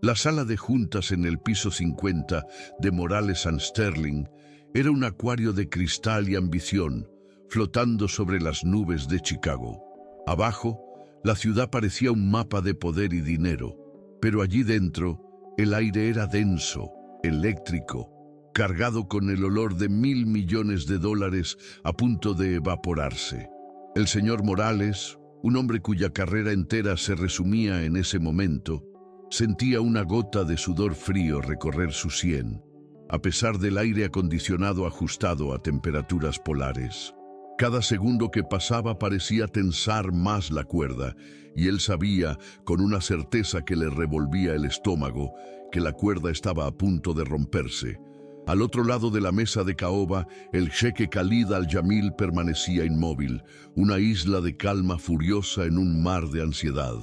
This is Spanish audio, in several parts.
La sala de juntas en el piso 50 de Morales and Sterling era un acuario de cristal y ambición, flotando sobre las nubes de Chicago. Abajo, la ciudad parecía un mapa de poder y dinero, pero allí dentro, el aire era denso, eléctrico, cargado con el olor de $1.000 millones a punto de evaporarse. El señor Morales, un hombre cuya carrera entera se resumía en ese momento, sentía una gota de sudor frío recorrer su sien, a pesar del aire acondicionado ajustado a temperaturas polares. Cada segundo que pasaba parecía tensar más la cuerda, y él sabía, con una certeza que le revolvía el estómago, que la cuerda estaba a punto de romperse. Al otro lado de la mesa de caoba, el jeque Khalid Al-Jamil permanecía inmóvil, una isla de calma furiosa en un mar de ansiedad.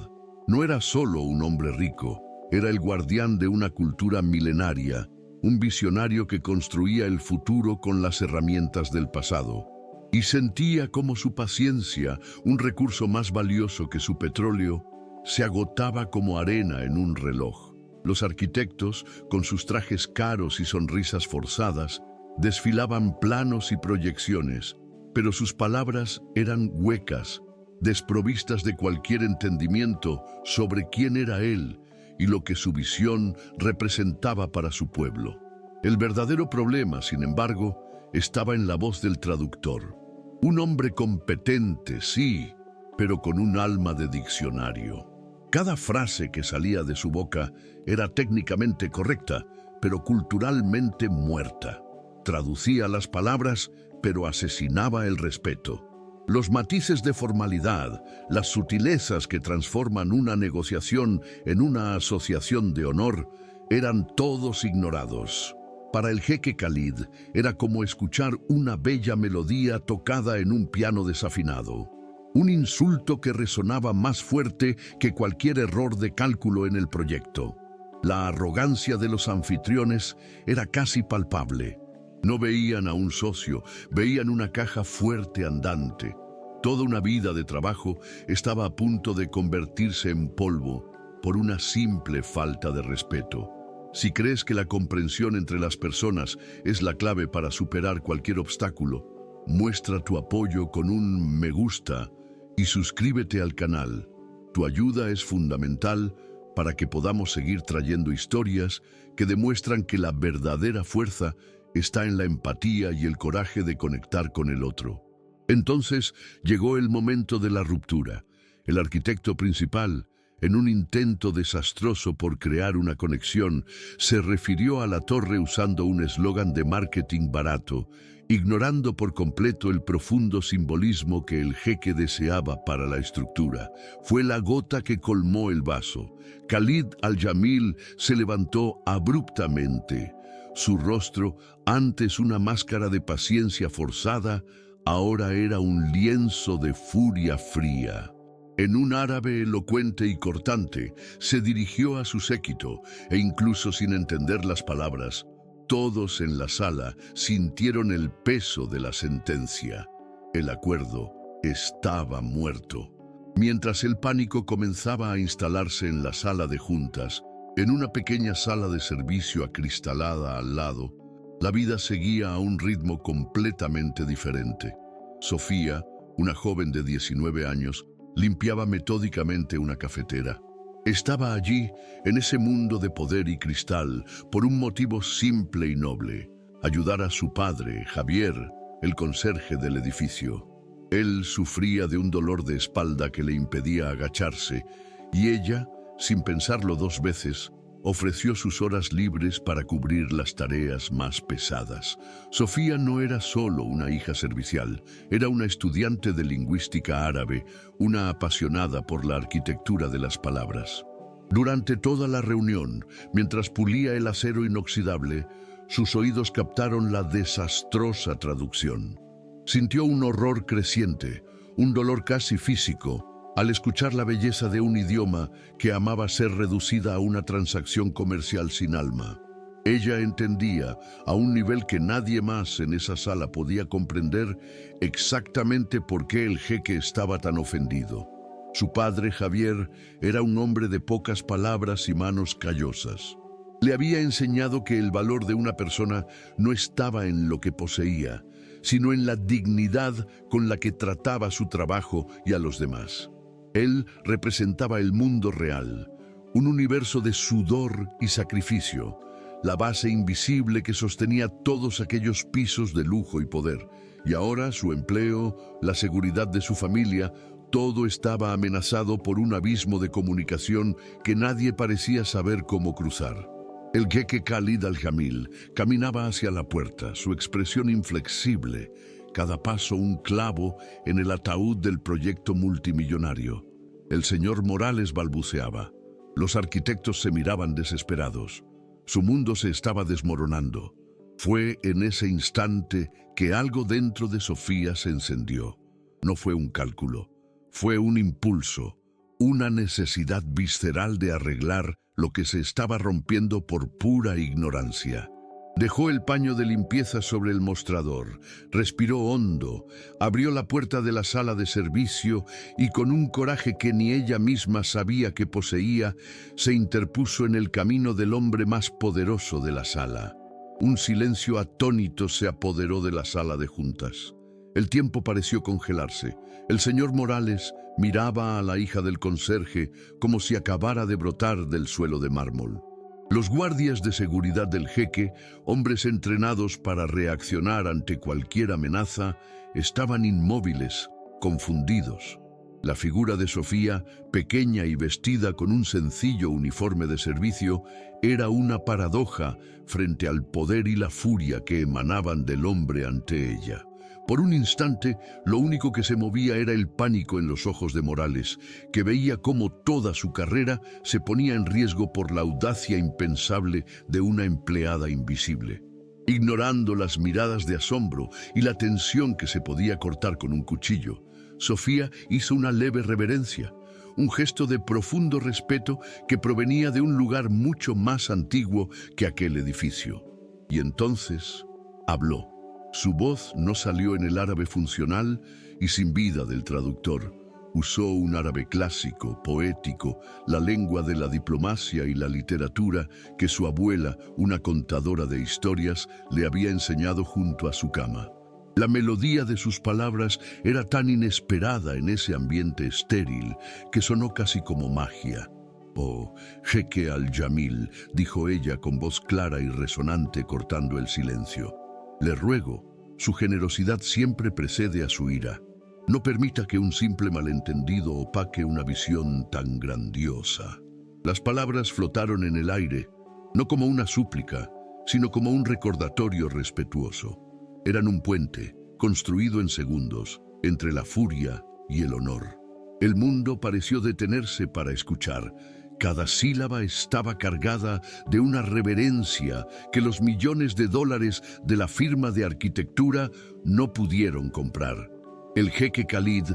No era solo un hombre rico, era el guardián de una cultura milenaria, un visionario que construía el futuro con las herramientas del pasado. Y sentía como su paciencia, un recurso más valioso que su petróleo, se agotaba como arena en un reloj. Los arquitectos, con sus trajes caros y sonrisas forzadas, desfilaban planos y proyecciones, pero sus palabras eran huecas, desprovistas de cualquier entendimiento sobre quién era él y lo que su visión representaba para su pueblo. El verdadero problema, sin embargo, estaba en la voz del traductor. Un hombre competente, sí, pero con un alma de diccionario. Cada frase que salía de su boca era técnicamente correcta, pero culturalmente muerta. Traducía las palabras, pero asesinaba el respeto. Los matices de formalidad, las sutilezas que transforman una negociación en una asociación de honor, eran todos ignorados. Para el jeque Khalid era como escuchar una bella melodía tocada en un piano desafinado. Un insulto que resonaba más fuerte que cualquier error de cálculo en el proyecto. La arrogancia de los anfitriones era casi palpable. No veían a un socio, veían una caja fuerte andante. Toda una vida de trabajo estaba a punto de convertirse en polvo por una simple falta de respeto. Si crees que la comprensión entre las personas es la clave para superar cualquier obstáculo, muestra tu apoyo con un me gusta y suscríbete al canal. Tu ayuda es fundamental para que podamos seguir trayendo historias que demuestran que la verdadera fuerza está en la empatía y el coraje de conectar con el otro. Entonces llegó el momento de la ruptura. El arquitecto principal, en un intento desastroso por crear una conexión, se refirió a la torre usando un eslogan de marketing barato, ignorando por completo el profundo simbolismo que el jeque deseaba para la estructura. Fue la gota que colmó el vaso. Khalid Al-Jamil se levantó abruptamente. Su rostro, antes una máscara de paciencia forzada, ahora era un lienzo de furia fría. En un árabe elocuente y cortante, se dirigió a su séquito, e incluso sin entender las palabras, todos en la sala sintieron el peso de la sentencia. El acuerdo estaba muerto. Mientras el pánico comenzaba a instalarse en la sala de juntas, en una pequeña sala de servicio acristalada al lado, la vida seguía a un ritmo completamente diferente. Sofía, una joven de 19 años, limpiaba metódicamente una cafetera. Estaba allí, en ese mundo de poder y cristal, por un motivo simple y noble: ayudar a su padre, Javier, el conserje del edificio. Él sufría de un dolor de espalda que le impedía agacharse, y ella, sin pensarlo dos veces, ofreció sus horas libres para cubrir las tareas más pesadas. Sofía no era solo una hija servicial, era una estudiante de lingüística árabe, una apasionada por la arquitectura de las palabras. Durante toda la reunión, mientras pulía el acero inoxidable, sus oídos captaron la desastrosa traducción. Sintió un horror creciente, un dolor casi físico, al escuchar la belleza de un idioma que amaba ser reducida a una transacción comercial sin alma. Ella entendía, a un nivel que nadie más en esa sala podía comprender, exactamente por qué el jeque estaba tan ofendido. Su padre, Javier, era un hombre de pocas palabras y manos callosas. Le había enseñado que el valor de una persona no estaba en lo que poseía, sino en la dignidad con la que trataba su trabajo y a los demás. Él representaba el mundo real, un universo de sudor y sacrificio, la base invisible que sostenía todos aquellos pisos de lujo y poder. Y ahora su empleo, la seguridad de su familia, todo estaba amenazado por un abismo de comunicación que nadie parecía saber cómo cruzar. El jeque Khalid Al-Jamil caminaba hacia la puerta, su expresión inflexible, cada paso un clavo en el ataúd del proyecto multimillonario. El señor Morales balbuceaba. Los arquitectos se miraban desesperados. Su mundo se estaba desmoronando. Fue en ese instante que algo dentro de Sofía se encendió. No fue un cálculo, fue un impulso, una necesidad visceral de arreglar lo que se estaba rompiendo por pura ignorancia. Dejó el paño de limpieza sobre el mostrador, respiró hondo, abrió la puerta de la sala de servicio y con un coraje que ni ella misma sabía que poseía, se interpuso en el camino del hombre más poderoso de la sala. Un silencio atónito se apoderó de la sala de juntas. El tiempo pareció congelarse. El señor Morales miraba a la hija del conserje como si acabara de brotar del suelo de mármol. Los guardias de seguridad del jeque, hombres entrenados para reaccionar ante cualquier amenaza, estaban inmóviles, confundidos. La figura de Sofía, pequeña y vestida con un sencillo uniforme de servicio, era una paradoja frente al poder y la furia que emanaban del hombre ante ella. Por un instante, lo único que se movía era el pánico en los ojos de Morales, que veía cómo toda su carrera se ponía en riesgo por la audacia impensable de una empleada invisible. Ignorando las miradas de asombro y la tensión que se podía cortar con un cuchillo, Sofía hizo una leve reverencia, un gesto de profundo respeto que provenía de un lugar mucho más antiguo que aquel edificio. Y entonces habló. Su voz no salió en el árabe funcional y sin vida del traductor. Usó un árabe clásico, poético, la lengua de la diplomacia y la literatura que su abuela, una contadora de historias, le había enseñado junto a su cama. La melodía de sus palabras era tan inesperada en ese ambiente estéril que sonó casi como magia. «Oh, jeque Al-Jamil», dijo ella con voz clara y resonante cortando el silencio. «Le ruego, su generosidad siempre precede a su ira. No permita que un simple malentendido opaque una visión tan grandiosa». Las palabras flotaron en el aire, no como una súplica, sino como un recordatorio respetuoso. Eran un puente, construido en segundos, entre la furia y el honor. El mundo pareció detenerse para escuchar. Cada sílaba estaba cargada de una reverencia que los millones de dólares de la firma de arquitectura no pudieron comprar. El jeque Khalid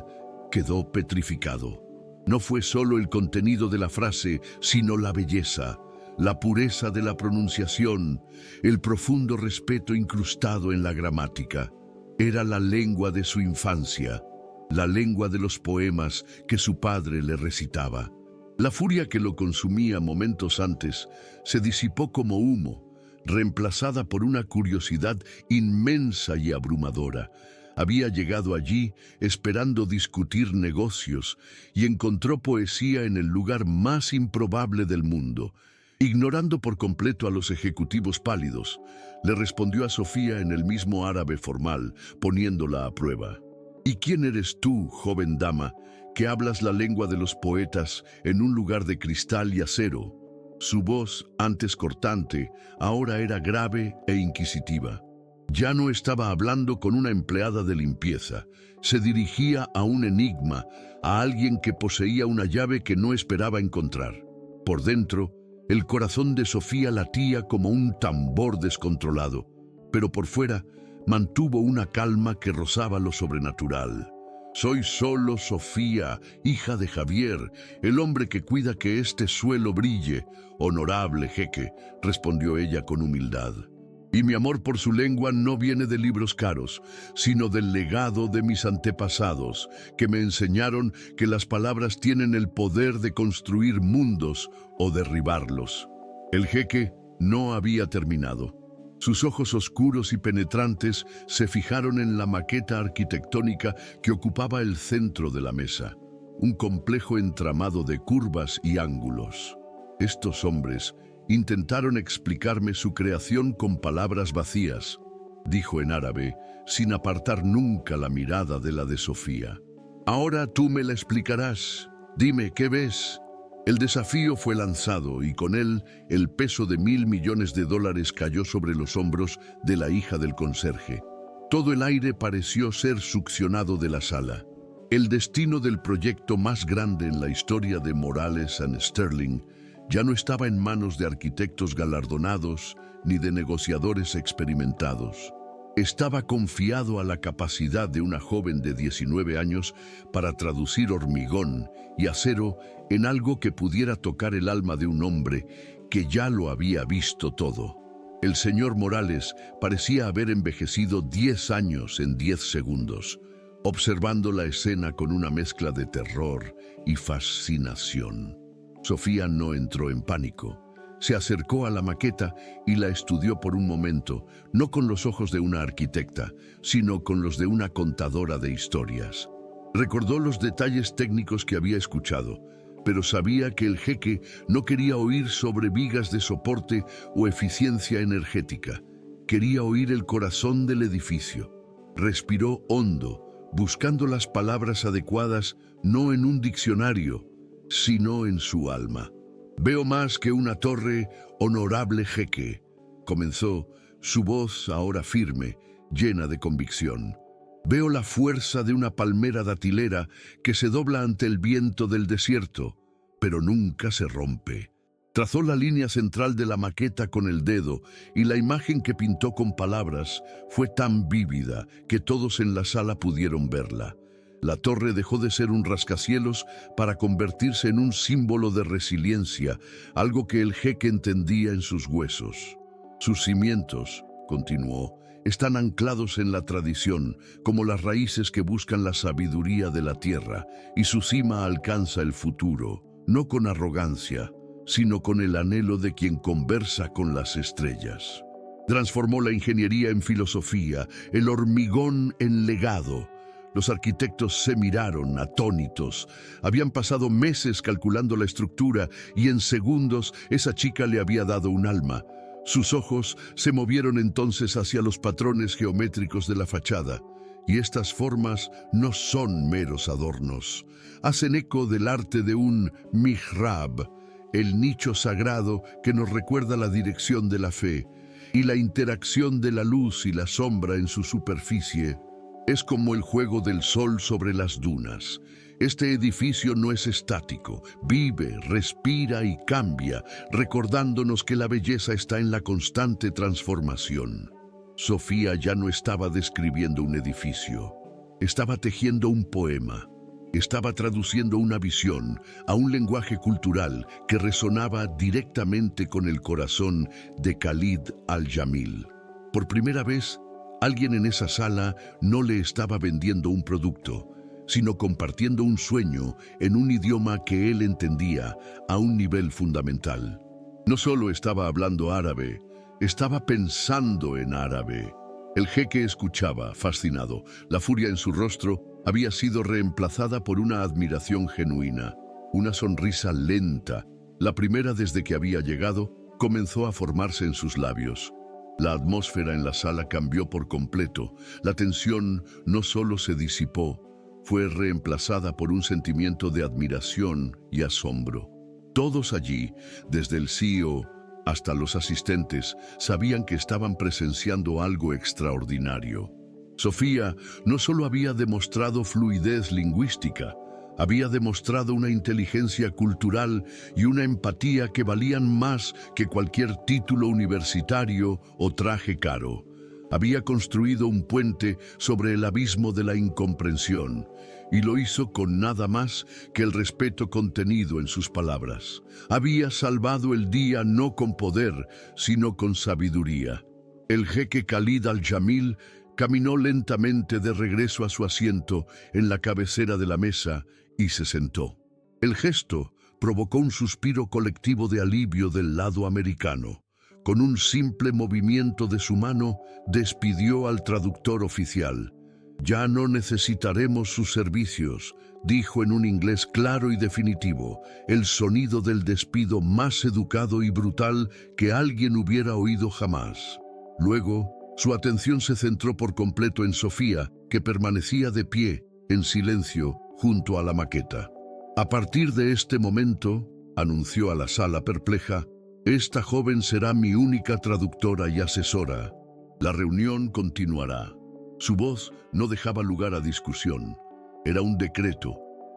quedó petrificado. No fue solo el contenido de la frase, sino la belleza, la pureza de la pronunciación, el profundo respeto incrustado en la gramática. Era la lengua de su infancia, la lengua de los poemas que su padre le recitaba. La furia que lo consumía momentos antes se disipó como humo, reemplazada por una curiosidad inmensa y abrumadora. Había llegado allí esperando discutir negocios y encontró poesía en el lugar más improbable del mundo. Ignorando por completo a los ejecutivos pálidos, le respondió a Sofía en el mismo árabe formal, poniéndola a prueba. ¿Y quién eres tú, joven dama, que hablas la lengua de los poetas en un lugar de cristal y acero? Su voz, antes cortante, ahora era grave e inquisitiva. Ya no estaba hablando con una empleada de limpieza. Se dirigía a un enigma, a alguien que poseía una llave que no esperaba encontrar. Por dentro, el corazón de Sofía latía como un tambor descontrolado, pero por fuera mantuvo una calma que rozaba lo sobrenatural. «Soy solo Sofía, hija de Javier, el hombre que cuida que este suelo brille, honorable jeque», respondió ella con humildad. Y mi amor por su lengua no viene de libros caros, sino del legado de mis antepasados, que me enseñaron que las palabras tienen el poder de construir mundos o derribarlos. El jeque no había terminado. Sus ojos oscuros y penetrantes se fijaron en la maqueta arquitectónica que ocupaba el centro de la mesa, un complejo entramado de curvas y ángulos. Estos hombres intentaron explicarme su creación con palabras vacías, dijo en árabe, sin apartar nunca la mirada de la de Sofía. Ahora tú me la explicarás. Dime, ¿qué ves? El desafío fue lanzado y con él el peso de $1.000 millones cayó sobre los hombros de la hija del conserje. Todo el aire pareció ser succionado de la sala. El destino del proyecto más grande en la historia de Morales & Sterling ya no estaba en manos de arquitectos galardonados ni de negociadores experimentados. Estaba confiado a la capacidad de una joven de 19 años para traducir hormigón y acero en algo que pudiera tocar el alma de un hombre que ya lo había visto todo. El señor Morales parecía haber envejecido 10 años en 10 segundos, observando la escena con una mezcla de terror y fascinación. Sofía no entró en pánico. Se acercó a la maqueta y la estudió por un momento, no con los ojos de una arquitecta, sino con los de una contadora de historias. Recordó los detalles técnicos que había escuchado, pero sabía que el jeque no quería oír sobre vigas de soporte o eficiencia energética. Quería oír el corazón del edificio. Respiró hondo, buscando las palabras adecuadas no en un diccionario, sino en su alma. Veo más que una torre, honorable jeque, comenzó, su voz ahora firme, llena de convicción. Veo la fuerza de una palmera datilera que se dobla ante el viento del desierto, pero nunca se rompe. Trazó la línea central de la maqueta con el dedo y la imagen que pintó con palabras fue tan vívida que todos en la sala pudieron verla. La torre dejó de ser un rascacielos para convertirse en un símbolo de resiliencia, algo que el jeque entendía en sus huesos. Sus cimientos, continuó, están anclados en la tradición, como las raíces que buscan la sabiduría de la tierra, y su cima alcanza el futuro, no con arrogancia, sino con el anhelo de quien conversa con las estrellas. Transformó la ingeniería en filosofía, el hormigón en legado. Los arquitectos se miraron atónitos. Habían pasado meses calculando la estructura y en segundos esa chica le había dado un alma. Sus ojos se movieron entonces hacia los patrones geométricos de la fachada. Y estas formas no son meros adornos. Hacen eco del arte de un mihrab, el nicho sagrado que nos recuerda la dirección de la fe, y la interacción de la luz y la sombra en su superficie. Es como el juego del sol sobre las dunas. Este edificio no es estático, vive, respira y cambia, recordándonos que la belleza está en la constante transformación. Sofía ya no estaba describiendo un edificio, estaba tejiendo un poema, estaba traduciendo una visión a un lenguaje cultural que resonaba directamente con el corazón de Khalid Al-Jamil. Por primera vez, alguien en esa sala no le estaba vendiendo un producto, sino compartiendo un sueño en un idioma que él entendía a un nivel fundamental. No solo estaba hablando árabe, estaba pensando en árabe. El jeque escuchaba, fascinado. La furia en su rostro había sido reemplazada por una admiración genuina. Una sonrisa lenta, la primera desde que había llegado, comenzó a formarse en sus labios. La atmósfera en la sala cambió por completo. La tensión no solo se disipó, fue reemplazada por un sentimiento de admiración y asombro. Todos allí, desde el CEO hasta los asistentes, sabían que estaban presenciando algo extraordinario. Sofía no solo había demostrado fluidez lingüística, había demostrado una inteligencia cultural y una empatía que valían más que cualquier título universitario o traje caro. Había construido un puente sobre el abismo de la incomprensión, y lo hizo con nada más que el respeto contenido en sus palabras. Había salvado el día no con poder, sino con sabiduría. El jeque Khalid al-Jamil caminó lentamente de regreso a su asiento en la cabecera de la mesa y se sentó. El gesto provocó un suspiro colectivo de alivio del lado americano. Con un simple movimiento de su mano, despidió al traductor oficial. «Ya no necesitaremos sus servicios», dijo en un inglés claro y definitivo, el sonido del despido más educado y brutal que alguien hubiera oído jamás. Luego, su atención se centró por completo en Sofía, que permanecía de pie, en silencio, junto a la maqueta. «A partir de este momento», anunció a la sala perpleja, «esta joven será mi única traductora y asesora. La reunión continuará». Su voz no dejaba lugar a discusión. Era un decreto,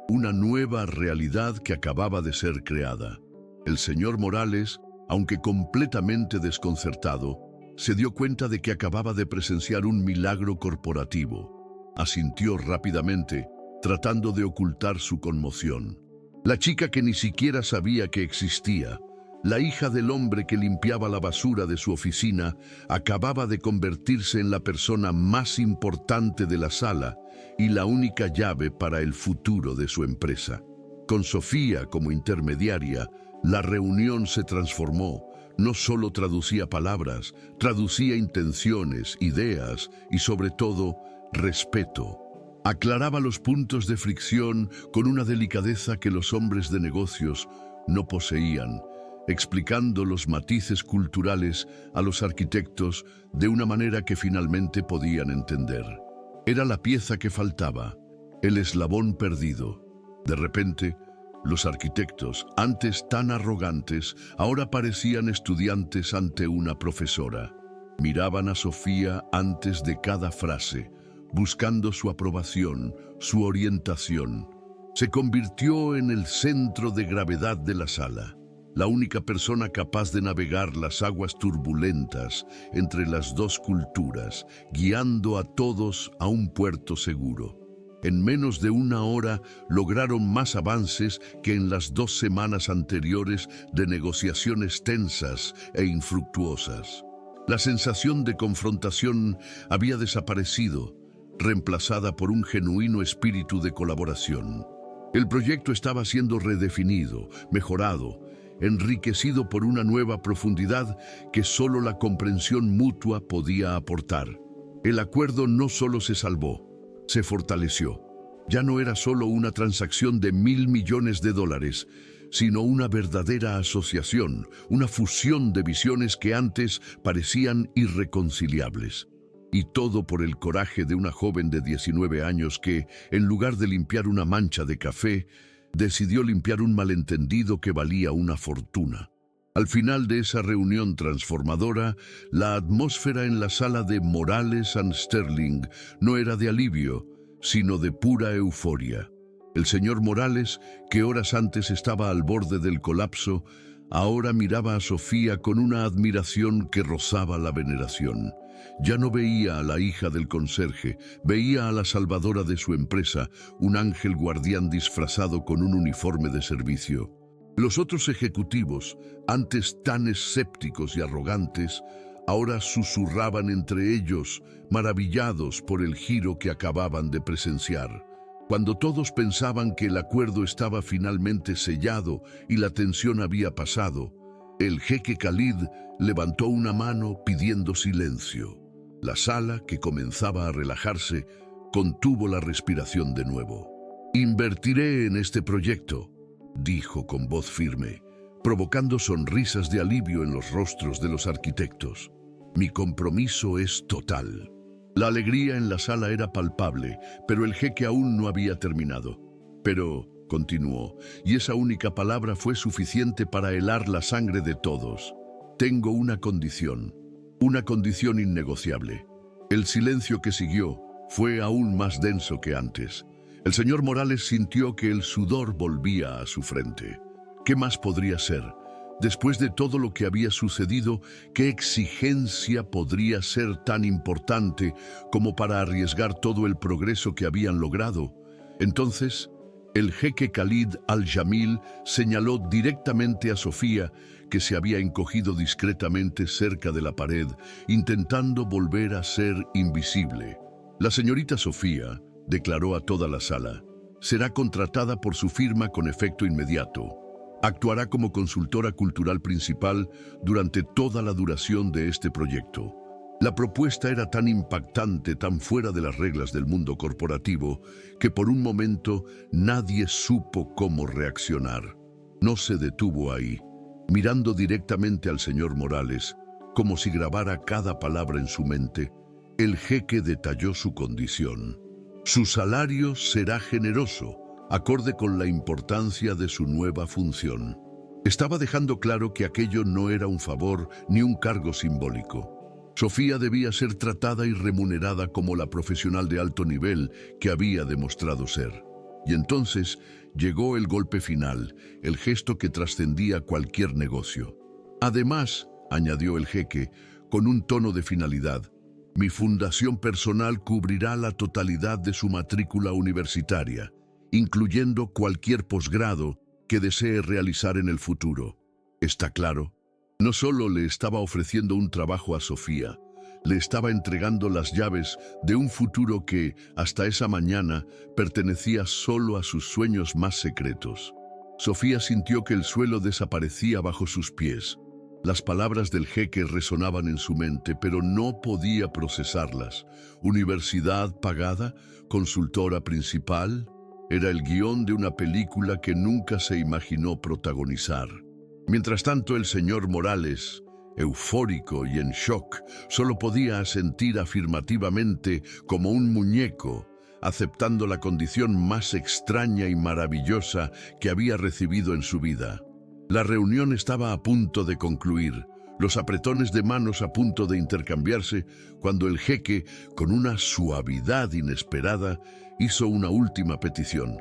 una nueva realidad que acababa de ser creada. El señor Morales, aunque completamente desconcertado, se dio cuenta de que acababa de presenciar un milagro corporativo. Asintió rápidamente, tratando de ocultar su conmoción. La chica que ni siquiera sabía que existía, la hija del hombre que limpiaba la basura de su oficina, acababa de convertirse en la persona más importante de la sala y la única llave para el futuro de su empresa. Con Sofía como intermediaria, la reunión se transformó. No solo traducía palabras, traducía intenciones, ideas y sobre todo, respeto. Aclaraba los puntos de fricción con una delicadeza que los hombres de negocios no poseían, explicando los matices culturales a los arquitectos de una manera que finalmente podían entender. Era la pieza que faltaba, el eslabón perdido. De repente, los arquitectos, antes tan arrogantes, ahora parecían estudiantes ante una profesora. Miraban a Sofía antes de cada frase, buscando su aprobación, su orientación. Se convirtió en el centro de gravedad de la sala, la única persona capaz de navegar las aguas turbulentas entre las dos culturas, guiando a todos a un puerto seguro. En menos de una hora lograron más avances que en las 2 semanas anteriores de negociaciones tensas e infructuosas. La sensación de confrontación había desaparecido, reemplazada por un genuino espíritu de colaboración. El proyecto estaba siendo redefinido, mejorado, enriquecido por una nueva profundidad que solo la comprensión mutua podía aportar. El acuerdo no solo se salvó, se fortaleció. Ya no era solo una transacción de $1.000 millones, sino una verdadera asociación, una fusión de visiones que antes parecían irreconciliables. Y todo por el coraje de una joven de 19 años que, en lugar de limpiar una mancha de café, decidió limpiar un malentendido que valía una fortuna. Al final de esa reunión transformadora, la atmósfera en la sala de Morales & Sterling no era de alivio, sino de pura euforia. El señor Morales, que horas antes estaba al borde del colapso, ahora miraba a Sofía con una admiración que rozaba la veneración. Ya no veía a la hija del conserje, veía a la salvadora de su empresa, un ángel guardián disfrazado con un uniforme de servicio. Los otros ejecutivos, antes tan escépticos y arrogantes, ahora susurraban entre ellos, maravillados por el giro que acababan de presenciar. Cuando todos pensaban que el acuerdo estaba finalmente sellado y la tensión había pasado, el jeque Khalid levantó una mano pidiendo silencio. La sala, que comenzaba a relajarse, contuvo la respiración de nuevo. «Invertiré en este proyecto», dijo con voz firme, provocando sonrisas de alivio en los rostros de los arquitectos. «Mi compromiso es total». La alegría en la sala era palpable, pero el jeque aún no había terminado. «Pero», continuó, y esa única palabra fue suficiente para helar la sangre de todos, «tengo una condición innegociable». El silencio que siguió fue aún más denso que antes. El señor Morales sintió que el sudor volvía a su frente. ¿Qué más podría ser? Después de todo lo que había sucedido, ¿qué exigencia podría ser tan importante como para arriesgar todo el progreso que habían logrado? Entonces, El jeque Khalid al-Jamil señaló directamente a Sofía, que se había encogido discretamente cerca de la pared, intentando volver a ser invisible. La señorita Sofía, declaró a toda la sala, será contratada por su firma con efecto inmediato. Actuará como consultora cultural principal durante toda la duración de este proyecto. La propuesta era tan impactante, tan fuera de las reglas del mundo corporativo, que por un momento nadie supo cómo reaccionar. No se detuvo ahí, mirando directamente al señor Morales, como si grabara cada palabra en su mente. El jeque detalló su condición. Su salario será generoso, acorde con la importancia de su nueva función. Estaba dejando claro que aquello no era un favor ni un cargo simbólico. Sofía debía ser tratada y remunerada como la profesional de alto nivel que había demostrado ser. Y entonces llegó el golpe final, el gesto que trascendía cualquier negocio. Además, añadió el jeque, con un tono de finalidad, mi fundación personal cubrirá la totalidad de su matrícula universitaria, incluyendo cualquier posgrado que desee realizar en el futuro. ¿Está claro? No solo le estaba ofreciendo un trabajo a Sofía, le estaba entregando las llaves de un futuro que, hasta esa mañana, pertenecía solo a sus sueños más secretos. Sofía sintió que el suelo desaparecía bajo sus pies. Las palabras del jeque resonaban en su mente, pero no podía procesarlas. ¿Universidad pagada? ¿Consultora principal? Era el guión de una película que nunca se imaginó protagonizar. Mientras tanto, el señor Morales, eufórico y en shock, solo podía asentir afirmativamente como un muñeco, aceptando la condición más extraña y maravillosa que había recibido en su vida. La reunión estaba a punto de concluir, los apretones de manos a punto de intercambiarse, cuando el jeque, con una suavidad inesperada, hizo una última petición.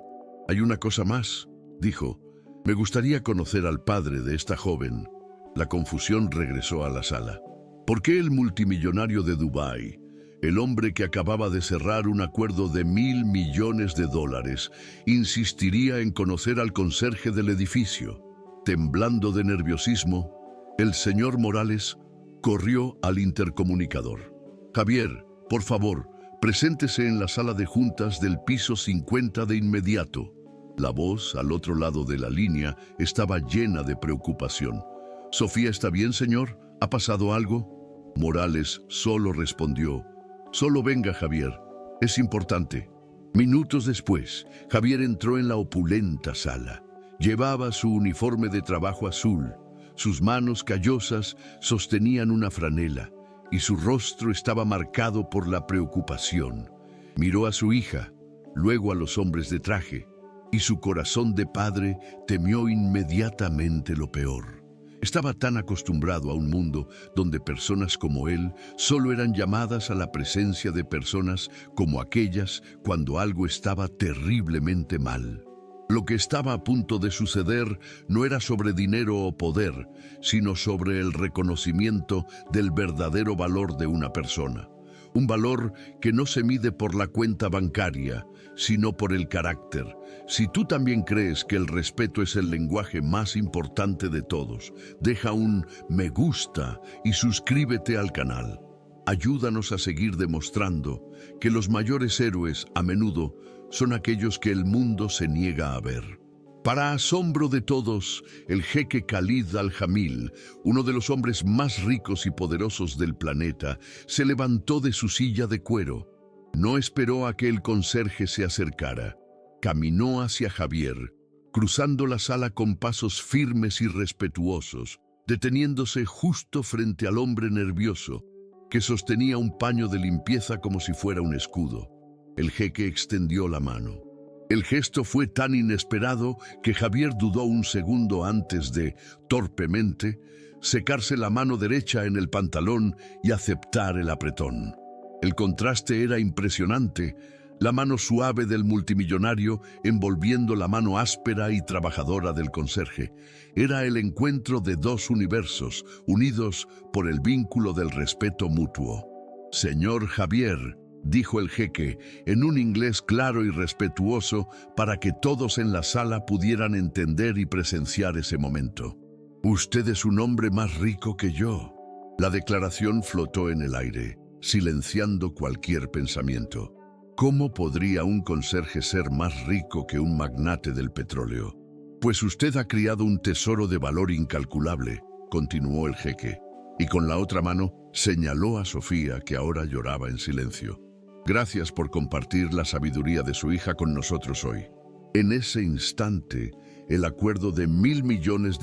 «Hay una cosa más», dijo. «Me gustaría conocer al padre de esta joven». La confusión regresó a la sala. ¿Por qué el multimillonario de Dubái, el hombre que acababa de cerrar un acuerdo de $1.000 millones, insistiría en conocer al conserje del edificio? Temblando de nerviosismo, el señor Morales corrió al intercomunicador. «Javier, por favor, preséntese en la sala de juntas del piso 50 de inmediato». La voz, al otro lado de la línea, estaba llena de preocupación. «¿Sofía está bien, señor? ¿Ha pasado algo?» Morales solo respondió: «Solo venga, Javier. Es importante». Minutos después, Javier entró en la opulenta sala. Llevaba su uniforme de trabajo azul. Sus manos callosas sostenían una franela y su rostro estaba marcado por la preocupación. Miró a su hija, luego a los hombres de traje, y su corazón de padre temió inmediatamente lo peor. Estaba tan acostumbrado a un mundo donde personas como él solo eran llamadas a la presencia de personas como aquellas cuando algo estaba terriblemente mal. Lo que estaba a punto de suceder no era sobre dinero o poder, sino sobre el reconocimiento del verdadero valor de una persona. Un valor que no se mide por la cuenta bancaria, sino por el carácter. Si tú también crees que el respeto es el lenguaje más importante de todos, deja un me gusta y suscríbete al canal. Ayúdanos a seguir demostrando que los mayores héroes, a menudo, son aquellos que el mundo se niega a ver. Para asombro de todos, el jeque Khalid al-Jamil, uno de los hombres más ricos y poderosos del planeta, se levantó de su silla de cuero. No esperó a que el conserje se acercara. Caminó hacia Javier, cruzando la sala con pasos firmes y respetuosos, deteniéndose justo frente al hombre nervioso, que sostenía un paño de limpieza como si fuera un escudo. El jeque extendió la mano. El gesto fue tan inesperado que Javier dudó un segundo antes de, torpemente, secarse la mano derecha en el pantalón y aceptar el apretón. El contraste era impresionante, la mano suave del multimillonario envolviendo la mano áspera y trabajadora del conserje. Era el encuentro de dos universos, unidos por el vínculo del respeto mutuo. «Señor Javier», dijo el jeque, en un inglés claro y respetuoso para que todos en la sala pudieran entender y presenciar ese momento. «Usted es un hombre más rico que yo». La declaración flotó en el aire, silenciando cualquier pensamiento. ¿Cómo podría un conserje ser más rico que un magnate del petróleo? «Pues usted ha criado un tesoro de valor incalculable», continuó el jeque, y con la otra mano señaló a Sofía, que ahora lloraba en silencio. «Gracias por compartir la sabiduría de su hija con nosotros hoy». En ese instante, el acuerdo de $1.000 millones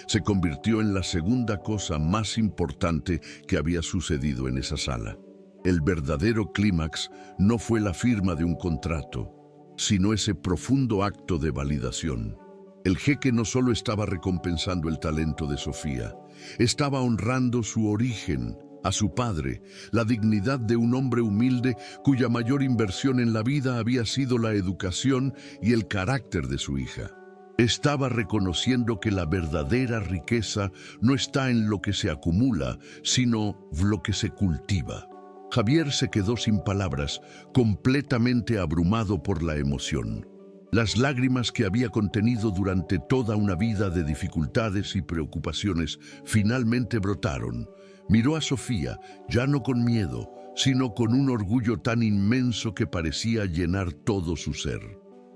se convirtió en la segunda cosa más importante que había sucedido en esa sala. El verdadero clímax no fue la firma de un contrato, sino ese profundo acto de validación. El jeque no solo estaba recompensando el talento de Sofía, estaba honrando su origen, a su padre, la dignidad de un hombre humilde cuya mayor inversión en la vida había sido la educación y el carácter de su hija. Estaba reconociendo que la verdadera riqueza no está en lo que se acumula, sino lo que se cultiva. Javier se quedó sin palabras, completamente abrumado por la emoción. Las lágrimas que había contenido durante toda una vida de dificultades y preocupaciones finalmente brotaron. Miró a Sofía, ya no con miedo, sino con un orgullo tan inmenso que parecía llenar todo su ser.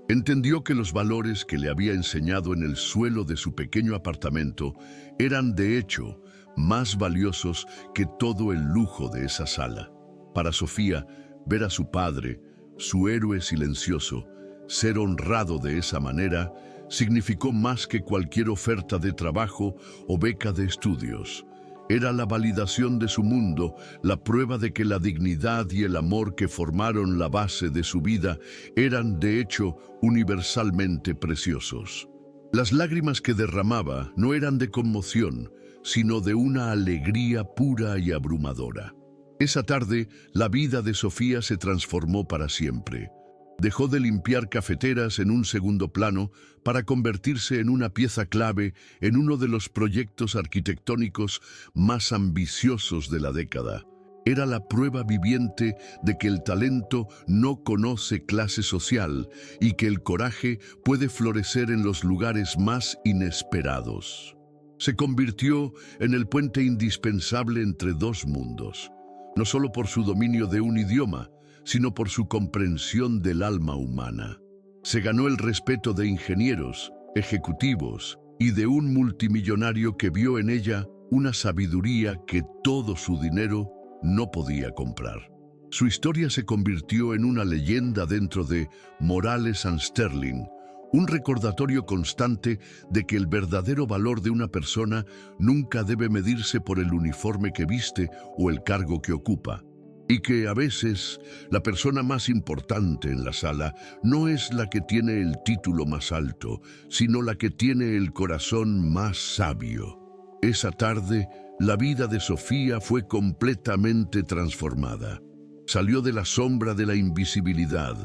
Entendió que los valores que le había enseñado en el suelo de su pequeño apartamento eran, de hecho, más valiosos que todo el lujo de esa sala. Para Sofía, ver a su padre, su héroe silencioso, ser honrado de esa manera, significó más que cualquier oferta de trabajo o beca de estudios. Era la validación de su mundo, la prueba de que la dignidad y el amor que formaron la base de su vida eran, de hecho, universalmente preciosos. Las lágrimas que derramaba no eran de conmoción, sino de una alegría pura y abrumadora. Esa tarde, la vida de Sofía se transformó para siempre. Dejó de limpiar cafeteras en un segundo plano para convertirse en una pieza clave en uno de los proyectos arquitectónicos más ambiciosos de la década. Era la prueba viviente de que el talento no conoce clase social y que el coraje puede florecer en los lugares más inesperados. Se convirtió en el puente indispensable entre dos mundos, no solo por su dominio de un idioma, sino por su comprensión del alma humana. Se ganó el respeto de ingenieros, ejecutivos y de un multimillonario que vio en ella una sabiduría que todo su dinero no podía comprar. Su historia se convirtió en una leyenda dentro de Morales & Sterling, un recordatorio constante de que el verdadero valor de una persona nunca debe medirse por el uniforme que viste o el cargo que ocupa, y que a veces la persona más importante en la sala no es la que tiene el título más alto, sino la que tiene el corazón más sabio. Esa tarde, la vida de Sofía fue completamente transformada. Salió de la sombra de la invisibilidad,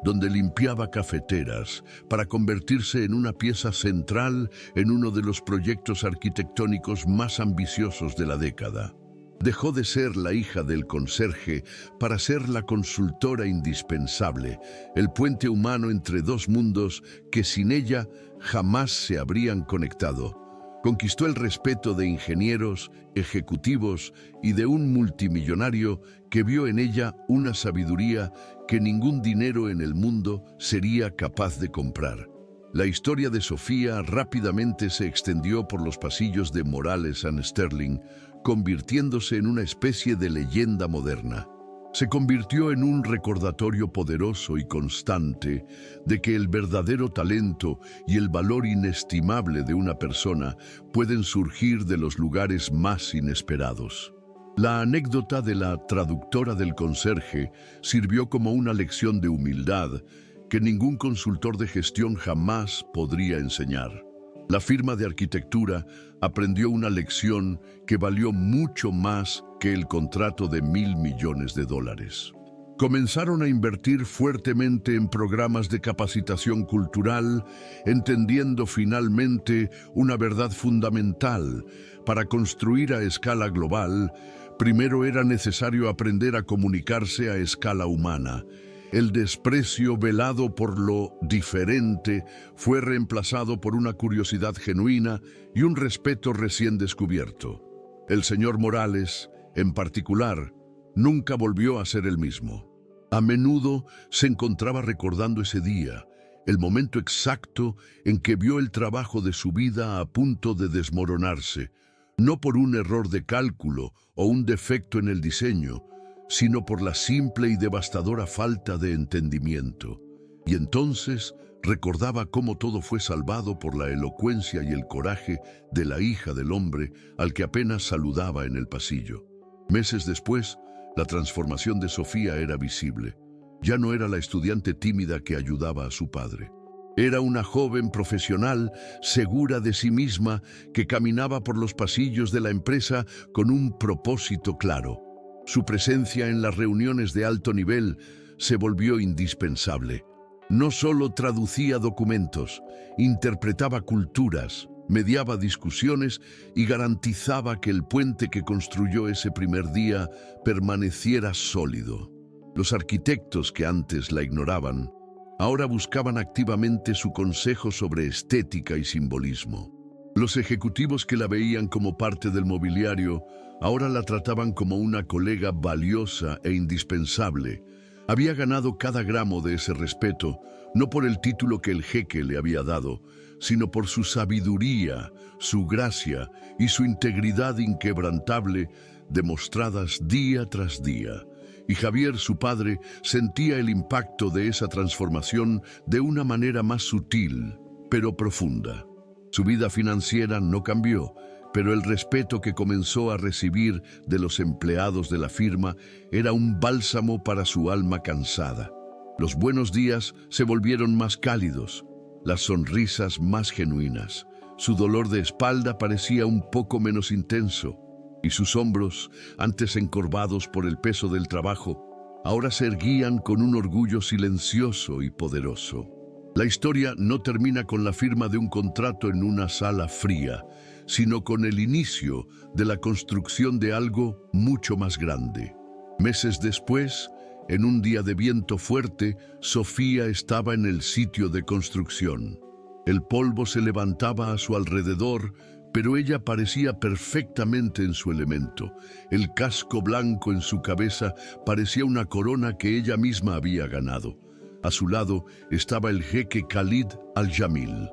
donde limpiaba cafeteras, para convertirse en una pieza central en uno de los proyectos arquitectónicos más ambiciosos de la década. Dejó de ser la hija del conserje para ser la consultora indispensable, el puente humano entre dos mundos que sin ella jamás se habrían conectado. Conquistó el respeto de ingenieros, ejecutivos y de un multimillonario que vio en ella una sabiduría que ningún dinero en el mundo sería capaz de comprar. La historia de Sofía rápidamente se extendió por los pasillos de Morales & Sterling, convirtiéndose en una especie de leyenda moderna. Se convirtió en un recordatorio poderoso y constante de que el verdadero talento y el valor inestimable de una persona pueden surgir de los lugares más inesperados. La anécdota de la traductora del conserje sirvió como una lección de humildad que ningún consultor de gestión jamás podría enseñar. La firma de arquitectura aprendió una lección que valió mucho más que el contrato de $1.000 millones. Comenzaron a invertir fuertemente en programas de capacitación cultural, entendiendo finalmente una verdad fundamental: para construir a escala global, Primero era necesario aprender a comunicarse a escala humana. El desprecio velado por lo diferente fue reemplazado por una curiosidad genuina y un respeto recién descubierto. El señor Morales, en particular, nunca volvió a ser el mismo. A menudo se encontraba recordando ese día, el momento exacto en que vio el trabajo de su vida a punto de desmoronarse, no por un error de cálculo o un defecto en el diseño, sino por la simple y devastadora falta de entendimiento. Y entonces recordaba cómo todo fue salvado por la elocuencia y el coraje de la hija del hombre al que apenas saludaba en el pasillo. Meses después, la transformación de Sofía era visible. Ya no era la estudiante tímida que ayudaba a su padre. Era una joven profesional, segura de sí misma, que caminaba por los pasillos de la empresa con un propósito claro. Su presencia en las reuniones de alto nivel se volvió indispensable. No solo traducía documentos, interpretaba culturas, mediaba discusiones y garantizaba que el puente que construyó ese primer día permaneciera sólido. Los arquitectos que antes la ignoraban, ahora buscaban activamente su consejo sobre estética y simbolismo. Los ejecutivos que la veían como parte del mobiliario, ahora la trataban como una colega valiosa e indispensable. Había ganado cada gramo de ese respeto, no por el título que el jeque le había dado, sino por su sabiduría, su gracia y su integridad inquebrantable, demostradas día tras día. Y Javier, su padre, sentía el impacto de esa transformación de una manera más sutil, pero profunda. Su vida financiera no cambió, pero el respeto que comenzó a recibir de los empleados de la firma era un bálsamo para su alma cansada. Los buenos días se volvieron más cálidos, las sonrisas más genuinas. Su dolor de espalda parecía un poco menos intenso, y sus hombros, antes encorvados por el peso del trabajo, ahora se erguían con un orgullo silencioso y poderoso. La historia no termina con la firma de un contrato en una sala fría, sino con el inicio de la construcción de algo mucho más grande. Meses después, en un día de viento fuerte, Sofía estaba en el sitio de construcción. El polvo se levantaba a su alrededor, pero ella parecía perfectamente en su elemento. El casco blanco en su cabeza parecía una corona que ella misma había ganado. A su lado estaba el jeque Khalid Al-Jamil.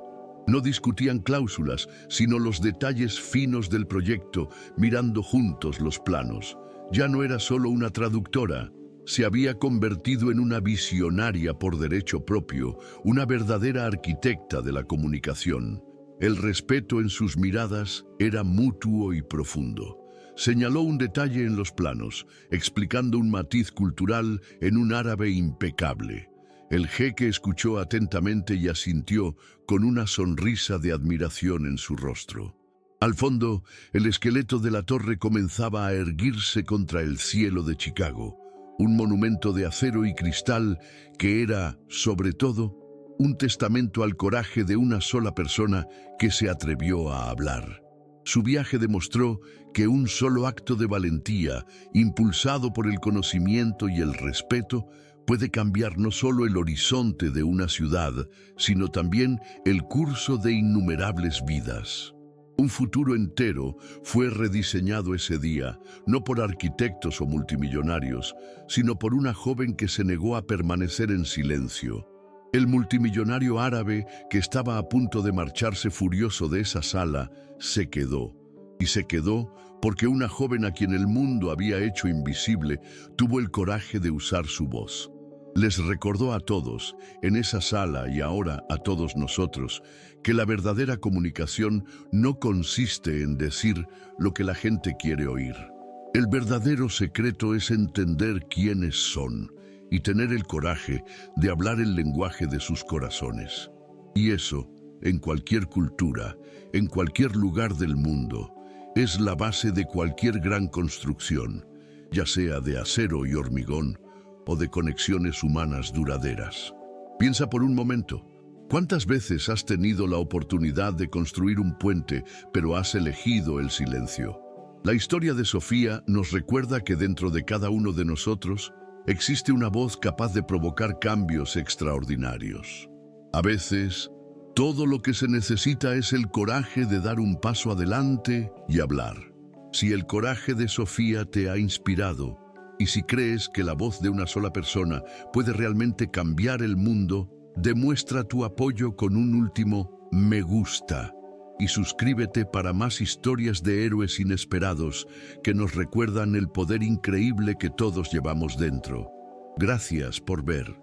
No discutían cláusulas, sino los detalles finos del proyecto, mirando juntos los planos. Ya no era solo una traductora, se había convertido en una visionaria por derecho propio, una verdadera arquitecta de la comunicación. El respeto en sus miradas era mutuo y profundo. Señaló un detalle en los planos, explicando un matiz cultural en un árabe impecable. El jeque escuchó atentamente y asintió con una sonrisa de admiración en su rostro. Al fondo, el esqueleto de la torre comenzaba a erguirse contra el cielo de Chicago, un monumento de acero y cristal que era, sobre todo, un testamento al coraje de una sola persona que se atrevió a hablar. Su viaje demostró que un solo acto de valentía, impulsado por el conocimiento y el respeto, puede cambiar no solo el horizonte de una ciudad, sino también el curso de innumerables vidas. Un futuro entero fue rediseñado ese día, no por arquitectos o multimillonarios, sino por una joven que se negó a permanecer en silencio. El multimillonario árabe, que estaba a punto de marcharse furioso de esa sala, se quedó. Y se quedó porque una joven a quien el mundo había hecho invisible tuvo el coraje de usar su voz. Les recordó a todos, en esa sala y ahora a todos nosotros, que la verdadera comunicación no consiste en decir lo que la gente quiere oír. El verdadero secreto es entender quiénes son y tener el coraje de hablar el lenguaje de sus corazones. Y eso, en cualquier cultura, en cualquier lugar del mundo, es la base de cualquier gran construcción, ya sea de acero y hormigón, o de conexiones humanas duraderas. Piensa por un momento, ¿cuántas veces has tenido la oportunidad de construir un puente, pero has elegido el silencio? La historia de Sofía nos recuerda que dentro de cada uno de nosotros existe una voz capaz de provocar cambios extraordinarios. A veces, todo lo que se necesita es el coraje de dar un paso adelante y hablar. Si el coraje de Sofía te ha inspirado, y si crees que la voz de una sola persona puede realmente cambiar el mundo, demuestra tu apoyo con un último me gusta y suscríbete para más historias de héroes inesperados que nos recuerdan el poder increíble que todos llevamos dentro. Gracias por ver.